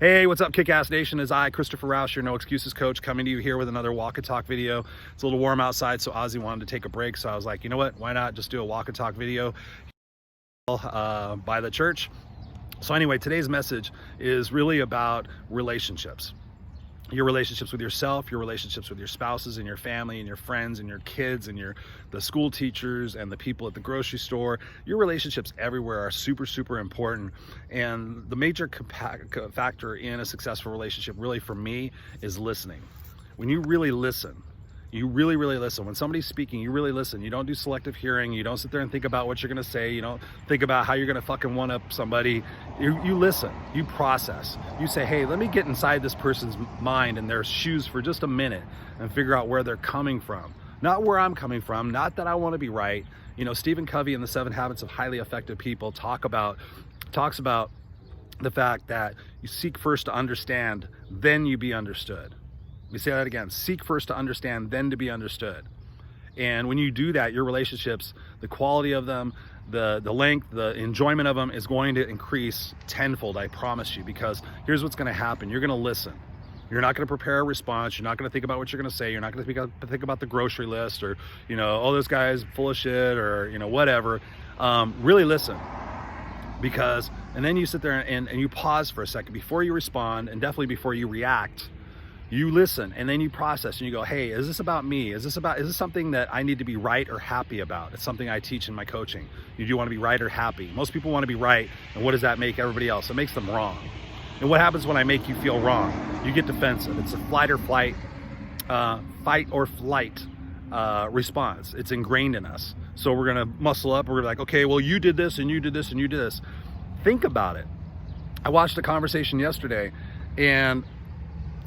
Hey, what's up, KICKASS Nation? Is I, Christopher Rausch, your No Excuses coach, coming to you here with another walk and talk video. It's a little warm outside, so Ozzy wanted to take a break, so I was like, you know what, why not just do a walk and talk video by the church. So anyway, today's message is really about relationships. Your relationships with yourself, your relationships with your spouses and your family and your friends and your kids and the school teachers and the people at the grocery store. Your relationships everywhere are super, super important. And the major factor in a successful relationship, really for me, is listening. When you really listen, you really listen. When somebody's speaking, you really listen. You don't do selective hearing. You don't sit there and think about what you're gonna say. You don't think about how you're gonna fucking one-up somebody. You listen, you process. You say, hey, let me get inside this person's mind and their shoes for just a minute and figure out where they're coming from. Not where I'm coming from, not that I wanna be right. You know, Stephen Covey in the 7 Habits of Highly Effective People talks about the fact that you seek first to understand, then you be understood. Let me say that again. Seek first to understand, then to be understood. And when you do that, your relationships, the quality of them, the length, the enjoyment of them is going to increase tenfold, I promise you, because here's what's going to happen. You're going to listen. You're not going to prepare a response. You're not going to think about what you're going to say. You're not going to think about the grocery list or, you know, oh, this guy's full of shit or, you know, whatever. Really listen. And then you sit there and you pause for a second before you respond, and definitely before you react. You listen, and then you process, and you go, hey, is this about me? Is this something that I need to be right or happy about? It's something I teach in my coaching. You do want to be right or happy. Most people want to be right, and what does that make everybody else? It makes them wrong. And what happens when I make you feel wrong? You get defensive. It's a fight or flight response. It's ingrained in us. So we're gonna muscle up. We're like, okay, well, you did this, and you did this, and you did this. Think about it. I watched a conversation yesterday, and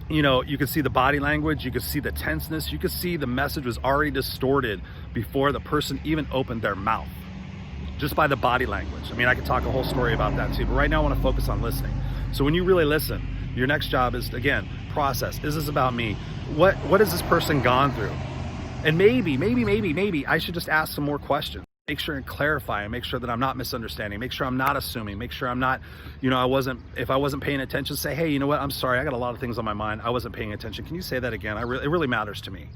you know, you could see the body language, you could see the tenseness, you could see the message was already distorted before the person even opened their mouth, just by the body language. I mean, I could talk a whole story about that too, but right now I want to focus on listening. So when you really listen, your next job is, again, process. Is this about me? What has this person gone through? And maybe I should just ask some more questions. Make sure and clarify and make sure that I'm not misunderstanding. Make sure I'm not assuming. Make sure I'm not, you know, if I wasn't paying attention, say, hey, you know what? I'm sorry. I got a lot of things on my mind. I wasn't paying attention. Can you say that again? It really matters to me.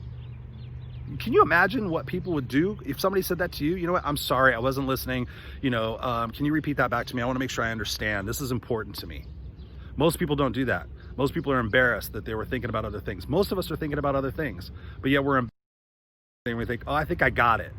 Can you imagine what people would do if somebody said that to you? You know what? I'm sorry. I wasn't listening. You know, can you repeat that back to me? I want to make sure I understand. This is important to me. Most people don't do that. Most people are embarrassed that they were thinking about other things. Most of us are thinking about other things, but yet we're embarrassed and we think, oh, I think I got it.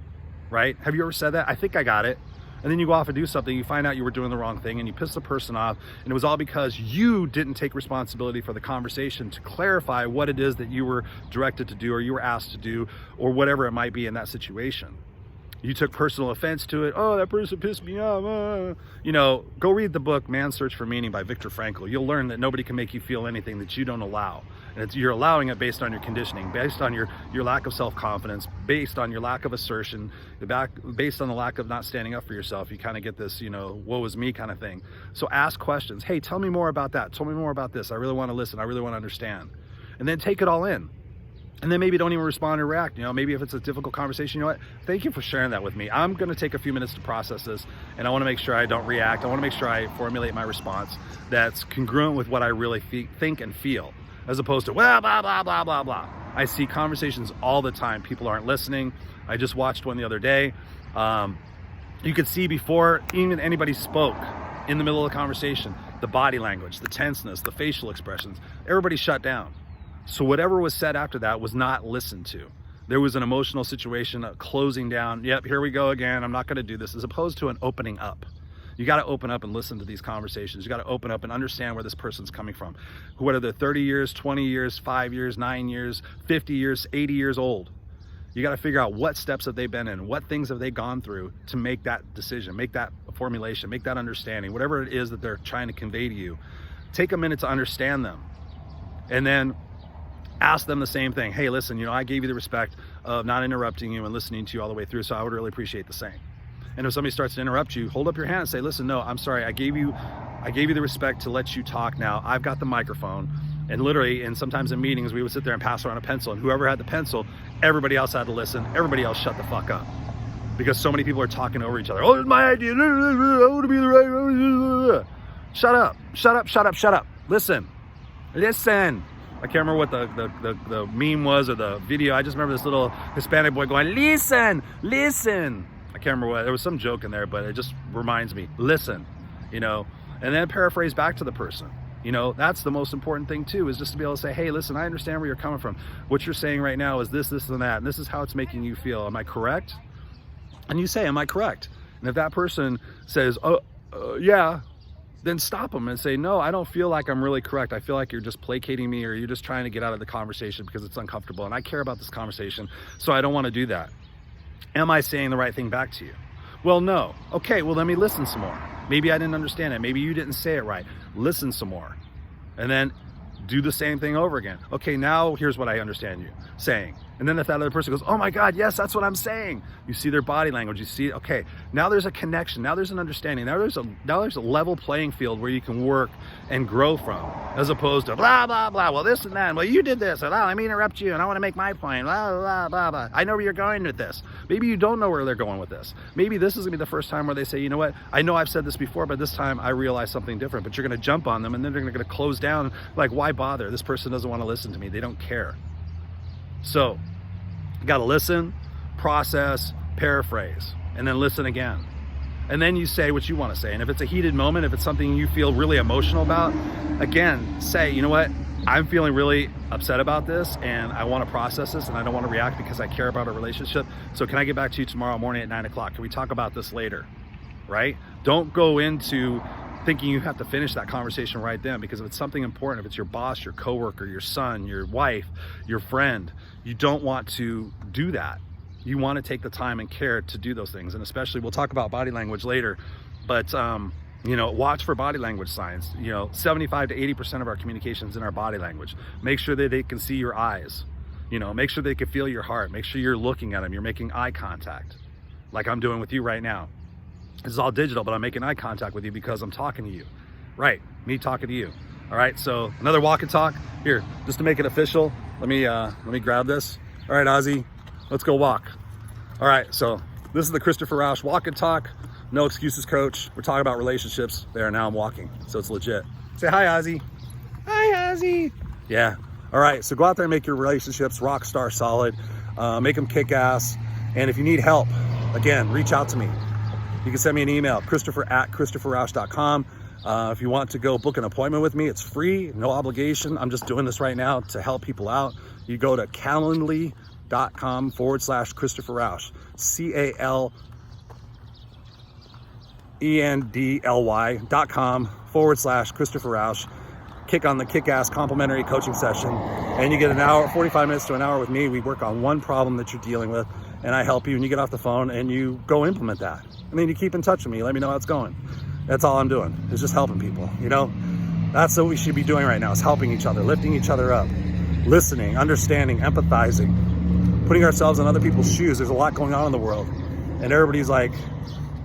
Right? Have you ever said that? I think I got it. And then you go off and do something, you find out you were doing the wrong thing, and you piss the person off, and it was all because you didn't take responsibility for the conversation to clarify what it is that you were directed to do or you were asked to do or whatever it might be in that situation. You took personal offense to it. Oh, that person pissed me off. You know, go read the book Man's Search for Meaning by Viktor Frankl. You'll learn that nobody can make you feel anything that you don't allow. And you're allowing it based on your conditioning, based on your lack of self-confidence, based on your lack of assertion, based on the lack of not standing up for yourself. You kind of get this, you know, woe is me kind of thing. So ask questions. Hey, tell me more about that. Tell me more about this. I really want to listen. I really want to understand. And then take it all in. And then maybe don't even respond or react. You know, maybe if it's a difficult conversation, you know what? Thank you for sharing that with me. I'm going to take a few minutes to process this, and I want to make sure I don't react. I want to make sure I formulate my response that's congruent with what I really think and feel, as opposed to, well, blah, blah, blah, blah, blah. I see conversations all the time. People aren't listening. I just watched one the other day. You could see before even anybody spoke, in the middle of the conversation, the body language, the tenseness, the facial expressions, everybody shut down. So whatever was said after that was not listened to. There was an emotional situation, a closing down. Yep, here we go again. I'm not going to do this, as opposed to an opening up. You got to open up and listen to these conversations. You got to open up and understand where this person's coming from. Whether they're 30 years, 20 years, 5 years, 9 years, 50 years, 80 years old. You got to figure out what steps have they been in, what things have they gone through to make that decision, make that formulation, make that understanding, whatever it is that they're trying to convey to you. Take a minute to understand them. And then ask them the same thing. Hey, listen, you know, I gave you the respect of not interrupting you and listening to you all the way through, so I would really appreciate the same. And if somebody starts to interrupt you, hold up your hand and say, listen, no, I'm sorry. I gave you the respect to let you talk now. I've got the microphone. And literally, and sometimes in meetings, we would sit there and pass around a pencil, and whoever had the pencil, everybody else had to listen. Everybody else shut the fuck up. Because so many people are talking over each other. Oh, it's my idea. I want to be the right. Shut up, shut up, shut up, shut up. Listen. I can't remember what the meme was or the video. I just remember this little Hispanic boy going, listen. I can't remember what, there was some joke in there, but it just reminds me, listen, you know, and then paraphrase back to the person. You know, that's the most important thing too, is just to be able to say, hey, listen, I understand where you're coming from. What you're saying right now is this, and that, and this is how it's making you feel. Am I correct? And you say, am I correct? And if that person says, yeah, then stop them and say, no, I don't feel like I'm really correct. I feel like you're just placating me, or you're just trying to get out of the conversation because it's uncomfortable. And I care about this conversation, so I don't want to do that. Am I saying the right thing back to you? Well, no. Okay, well, let me listen some more. Maybe I didn't understand it. Maybe you didn't say it right. Listen some more. And then do the same thing over again. Okay, now here's what I understand you saying. And then if that other person goes, oh my God, yes, that's what I'm saying. You see their body language, you see, okay, now there's a connection, now there's an understanding, now there's a level playing field where you can work and grow from, as opposed to blah, blah, blah, well, this and that, well, you did this, and let me interrupt you, and I want to make my point, blah, blah, blah, blah. I know where you're going with this. Maybe you don't know where they're going with this. Maybe this is gonna be the first time where they say, you know what, I know I've said this before, but this time I realize something different, but you're gonna jump on them, and then they're gonna close down, like, why bother? This person doesn't want to listen to me, they don't care. So, you got to listen, process, paraphrase, and then listen again. And then you say what you want to say. And if it's a heated moment, if it's something you feel really emotional about, again, say, you know what, I'm feeling really upset about this, and I want to process this, and I don't want to react because I care about our relationship. So can I get back to you tomorrow morning at 9 o'clock? Can we talk about this later? Right? Don't go into thinking you have to finish that conversation right then, because if it's something important, if it's your boss, your coworker, your son, your wife, your friend, you don't want to do that. You want to take the time and care to do those things. And especially, we'll talk about body language later, but you know, watch for body language signs. You know, 75 to 80% of our communication is in our body language. Make sure that they can see your eyes. You know, make sure they can feel your heart. Make sure you're looking at them. You're making eye contact, like I'm doing with you right now. This is all digital, but I'm making eye contact with you because I'm talking to you. Right, me talking to you. All right, so another walk and talk. Here, just to make it official, let me grab this. All right, Ozzy, let's go walk. All right, so this is the Christopher Rausch walk and talk. No excuses, coach. We're talking about relationships. There, now I'm walking, so it's legit. Say hi, Ozzy. Hi, Ozzy. Yeah. All right, so go out there and make your relationships rock star solid. Make them kick ass. And if you need help, again, reach out to me. You can send me an email, Christopher@ChristopherRausch.com. If you want to go book an appointment with me, it's free, no obligation. I'm just doing this right now to help people out. You go to calendly.com/Christopher Rausch, CALENDLY.com/Christopher Rausch. Click on the Kick-Ass complimentary coaching session, and you get an hour, 45 minutes to an hour with me. We work on one problem that you're dealing with, and I help you, and you get off the phone and you go implement that. And then you keep in touch with me. Let me know how it's going. That's all I'm doing, is just helping people, you know? That's what we should be doing right now, is helping each other, lifting each other up, listening, understanding, empathizing, putting ourselves in other people's shoes. There's a lot going on in the world, and everybody's like,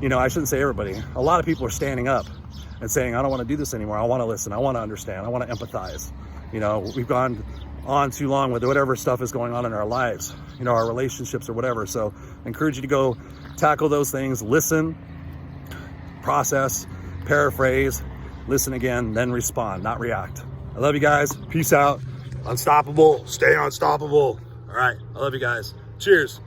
you know, I shouldn't say everybody. A lot of people are standing up and saying, I don't want to do this anymore. I want to listen. I want to understand. I want to empathize. You know, we've gone on too long with whatever stuff is going on in our lives, you know, our relationships or whatever. So I encourage you to go tackle those things, listen, process, paraphrase, listen again, then respond, not react. I love you guys. Peace out. Unstoppable. Stay unstoppable. All right. I love you guys. Cheers.